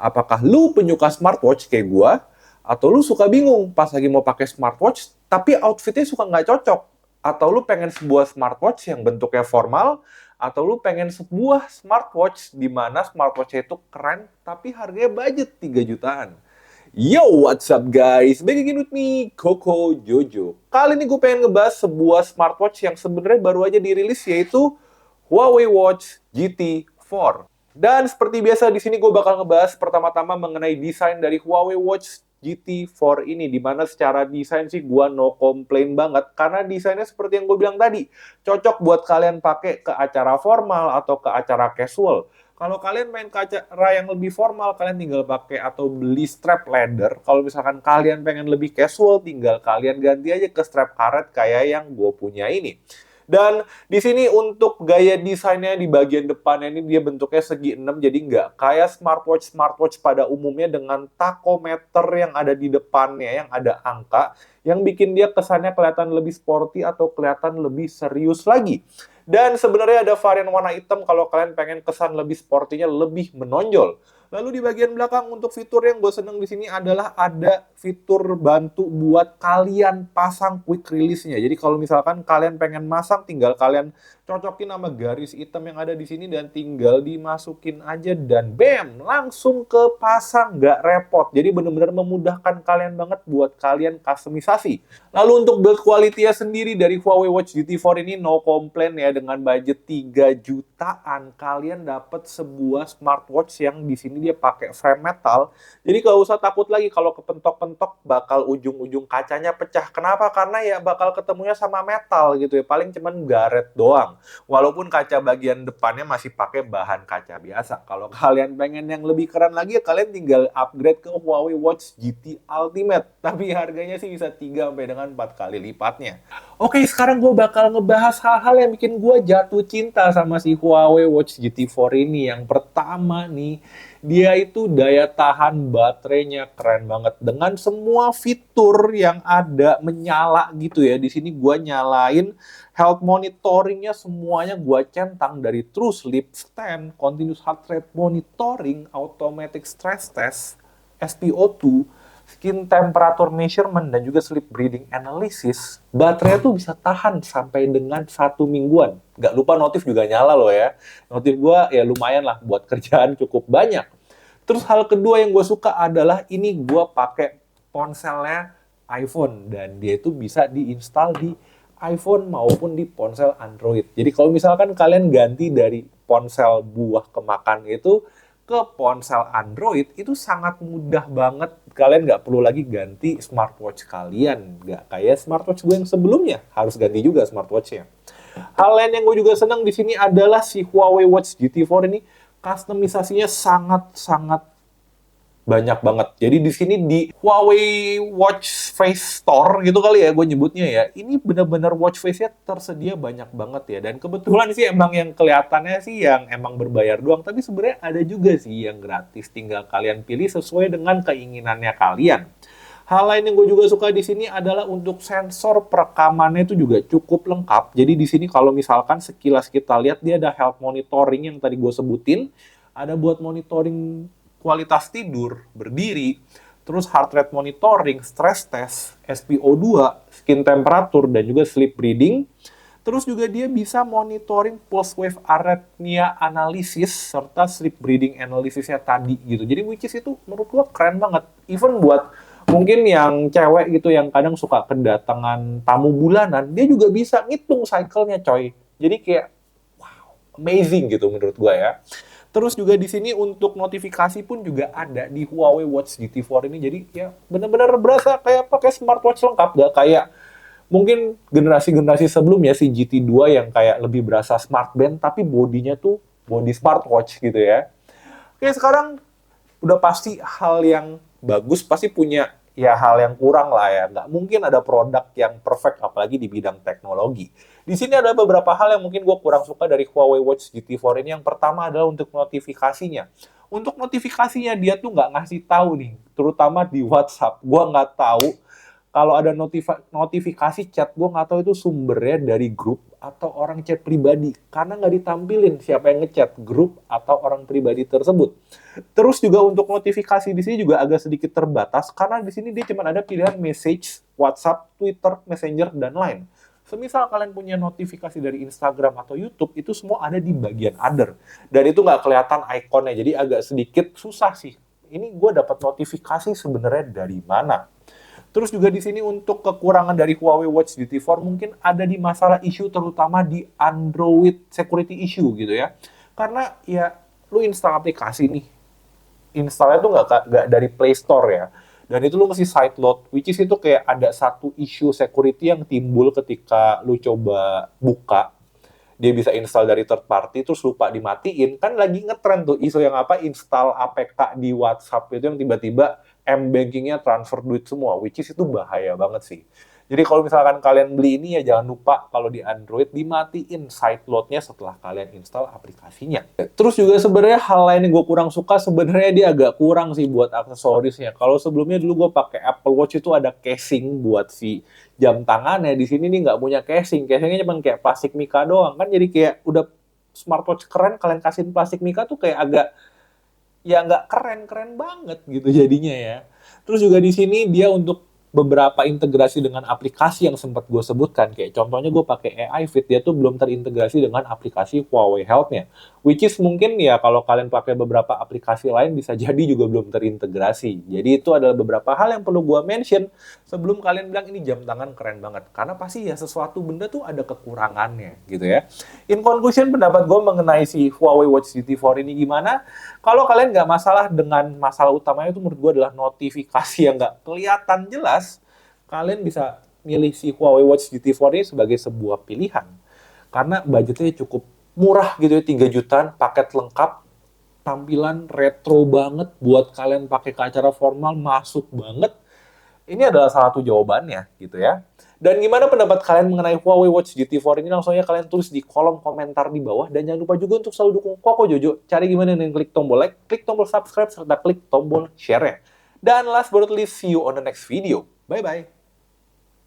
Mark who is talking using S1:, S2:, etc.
S1: Apakah lu penyuka smartwatch kayak gua, atau lu suka bingung pas lagi mau pakai smartwatch, tapi outfitnya suka nggak cocok? Atau lu pengen sebuah smartwatch yang bentuknya formal, atau lu pengen sebuah smartwatch di mana smartwatch itu keren, tapi harganya budget 3 jutaan? Yo, what's up guys? Back again with me, Coco Jojo. Kali ini gue pengen ngebahas sebuah smartwatch yang sebenarnya baru aja dirilis, yaitu Huawei Watch GT4. Dan seperti biasa di sini gue bakal ngebahas pertama-tama mengenai desain dari Huawei Watch GT4 ini, dimana secara desain sih gue no complain banget, karena desainnya seperti yang gue bilang tadi, cocok buat kalian pakai ke acara formal atau ke acara casual. Kalau kalian main ke acara yang lebih formal, kalian tinggal pakai atau beli strap leather. Kalau misalkan kalian pengen lebih casual, tinggal kalian ganti aja ke strap karet kayak yang gue punya ini. Dan di sini untuk gaya desainnya di bagian depannya ini dia bentuknya segi 6, jadi nggak kayak smartwatch pada umumnya dengan tachometer yang ada di depannya yang ada angka yang bikin dia kesannya kelihatan lebih sporty atau kelihatan lebih serius lagi. Dan sebenarnya ada varian warna hitam kalau kalian pengen kesan lebih sportinya lebih menonjol. Lalu di bagian belakang untuk fitur yang gue seneng di sini adalah ada fitur bantu buat kalian pasang quick release-nya. Jadi kalau misalkan kalian pengen masang, tinggal kalian cocokin sama garis hitam yang ada di sini dan tinggal dimasukin aja dan bam, langsung ke pasang, nggak repot. Jadi bener-bener memudahkan kalian banget buat kalian customisasi. Lalu untuk build quality-nya sendiri dari Huawei Watch GT4 ini no complain ya, dengan budget 3 jutaan kalian dapat sebuah smartwatch yang di sini dia pakai frame metal. Jadi gak usah takut lagi kalau kepentok-pentok bakal ujung-ujung kacanya pecah. Kenapa? Karena ya bakal ketemunya sama metal gitu ya. Paling cuman garet doang. Walaupun kaca bagian depannya masih pakai bahan kaca biasa. Kalau kalian pengen yang lebih keren lagi ya kalian tinggal upgrade ke Huawei Watch GT Ultimate. Tapi harganya sih bisa 3 sampai dengan 4 kali lipatnya. Oke, sekarang gue bakal ngebahas hal-hal yang bikin gue jatuh cinta sama si Huawei Watch GT4 ini. Yang pertama nih, dia itu daya tahan baterainya keren banget. Dengan semua fitur yang ada menyala gitu ya. Di sini gue nyalain health monitoringnya semuanya gue centang dari True Sleep Stand, Continuous Heart Rate Monitoring, Automatic Stress Test, SpO2, skin temperature measurement, dan juga sleep breathing analysis. Baterai tuh bisa tahan sampai dengan 1 mingguan. Nggak lupa notif juga nyala loh ya. Notif gue ya lumayan lah buat kerjaan cukup banyak. Terus hal kedua yang gue suka adalah ini gue pakai ponselnya iPhone dan dia itu bisa diinstal di iPhone maupun di ponsel Android. Jadi kalau misalkan kalian ganti dari ponsel buah kemakan itu ke ponsel Android, itu sangat mudah banget. Kalian nggak perlu lagi ganti smartwatch kalian. Nggak kayak smartwatch gue yang sebelumnya, harus ganti juga smartwatchnya. Hal lain yang gue juga senang di sini adalah si Huawei Watch GT4 ini customisasinya sangat-sangat banyak banget. Jadi di sini di Huawei Watch Face Store gitu kali ya gue nyebutnya ya. Ini bener-bener watch face-nya tersedia banyak banget ya. Dan kebetulan sih emang yang kelihatannya sih yang emang berbayar doang. Tapi sebenarnya ada juga sih yang gratis. Tinggal kalian pilih sesuai dengan keinginannya kalian. Hal lain yang gue juga suka di sini adalah untuk sensor perekamannya itu juga cukup lengkap. Jadi di sini kalau misalkan sekilas kita lihat dia ada health monitoring yang tadi gue sebutin, ada buat monitoring kualitas tidur, berdiri, terus heart rate monitoring, stress test, SpO2, skin temperature, dan juga sleep breathing. Terus juga dia bisa monitoring pulse wave arrhythmia analysis serta sleep breathing analysisnya tadi gitu. Jadi which is itu menurut gua keren banget. Even buat mungkin yang cewek gitu yang kadang suka kedatangan tamu bulanan, dia juga bisa ngitung cycle-nya coy. Jadi kayak wow, amazing gitu menurut gua ya. Terus juga di sini untuk notifikasi pun juga ada di Huawei Watch GT4 ini. Jadi ya benar-benar berasa kayak pakai smartwatch lengkap. Gak kayak mungkin generasi-generasi sebelumnya si GT2 yang kayak lebih berasa smart band tapi bodinya tuh body smartwatch gitu ya. Oke, sekarang udah pasti hal yang bagus pasti punya ya hal yang kurang lah ya. Nggak mungkin ada produk yang perfect apalagi di bidang teknologi. Di sini ada beberapa hal yang mungkin gue kurang suka dari Huawei Watch GT4 ini. Yang pertama adalah untuk notifikasinya. Untuk notifikasinya dia tuh nggak ngasih tahu nih, terutama di WhatsApp. Gue nggak tahu Kalau ada notifikasi chat, gue nggak tahu itu sumbernya dari grup atau orang chat pribadi. Karena nggak ditampilin siapa yang ngechat, grup atau orang pribadi tersebut. Terus juga untuk notifikasi di sini juga agak sedikit terbatas, karena di sini dia cuma ada pilihan message, WhatsApp, Twitter, Messenger, dan Line. Semisal kalian punya notifikasi dari Instagram atau YouTube, itu semua ada di bagian other. Dan itu nggak kelihatan ikonnya, jadi agak sedikit susah sih. Ini gue dapat notifikasi sebenarnya dari mana? Terus juga di sini untuk kekurangan dari Huawei Watch GT4 mungkin ada di masalah isu terutama di Android security issue gitu ya. Karena ya lu install aplikasi nih, installnya tuh nggak dari Play Store ya. Dan itu lu mesti sideload, which is itu kayak ada satu isu security yang timbul ketika lu coba buka. Dia bisa install dari third party, terus lupa dimatiin. Kan lagi ngetrend tuh isu yang apa, install APK di WhatsApp itu yang tiba-tiba M-bankingnya transfer duit semua, which is itu bahaya banget sih. Jadi kalau misalkan kalian beli ini ya jangan lupa kalau di Android dimatiin sideload-nya setelah kalian install aplikasinya. Terus juga sebenarnya hal lain yang gue kurang suka sebenarnya dia agak kurang sih buat aksesorisnya. Kalau sebelumnya dulu gue pakai Apple Watch itu ada casing buat si jam tangannya. Di sini nih nggak punya casing. Casingnya cuma kayak plastik mika doang kan. Jadi kayak udah smartwatch keren kalian kasihin plastik mika tuh kayak agak ya nggak keren-keren banget gitu jadinya ya. Terus juga di sini dia untuk beberapa integrasi dengan aplikasi yang sempat gue sebutkan, kayak contohnya gue pakai AI Fit, dia tuh belum terintegrasi dengan aplikasi Huawei Health-nya, which is mungkin ya kalau kalian pakai beberapa aplikasi lain bisa jadi juga belum terintegrasi. Jadi itu adalah beberapa hal yang perlu gue mention sebelum kalian bilang ini jam tangan keren banget, karena pasti ya sesuatu benda tuh ada kekurangannya gitu ya. In conclusion, pendapat gue mengenai si Huawei Watch GT4 ini gimana? Kalau kalian nggak masalah dengan masalah utamanya itu menurut gue adalah notifikasi yang nggak kelihatan jelas, kalian bisa milih si Huawei Watch GT4 ini sebagai sebuah pilihan. Karena budgetnya cukup murah gitu ya, 3 jutaan, paket lengkap, tampilan retro banget, buat kalian pakai ke acara formal, masuk banget. Ini adalah salah satu jawabannya gitu ya. Dan gimana pendapat kalian mengenai Huawei Watch GT4 ini? Langsung aja kalian tulis di kolom komentar di bawah. Dan jangan lupa juga untuk selalu dukung Koko Jojo. Cari gimana dengan klik tombol like, klik tombol subscribe, serta klik tombol share-nya. Dan last but not least, see you on the next video. Bye-bye.